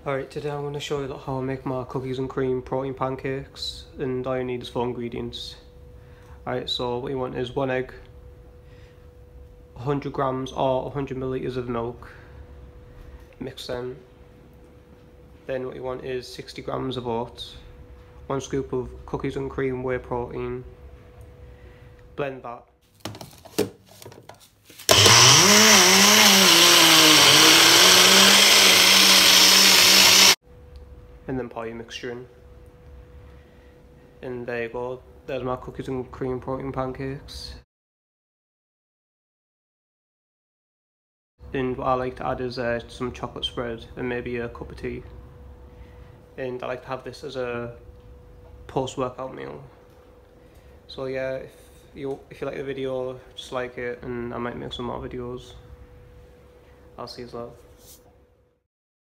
Alright, today I'm going to show you how I make my cookies and cream protein pancakes, and all you need is 4 ingredients. Alright, so what you want is 1 egg, 100 grams or 100 milliliters of milk, mix them. Then what you want is 60 grams of oats, 1 scoop of cookies and cream whey protein, blend that. And then pour your mixture in. And there you go, there's my cookies and cream protein pancakes. And what I like to add is some chocolate spread and maybe a cup of tea. And I like to have this as a post-workout meal. So yeah, if you like the video, just like it, and I might make some more videos. I'll see you later.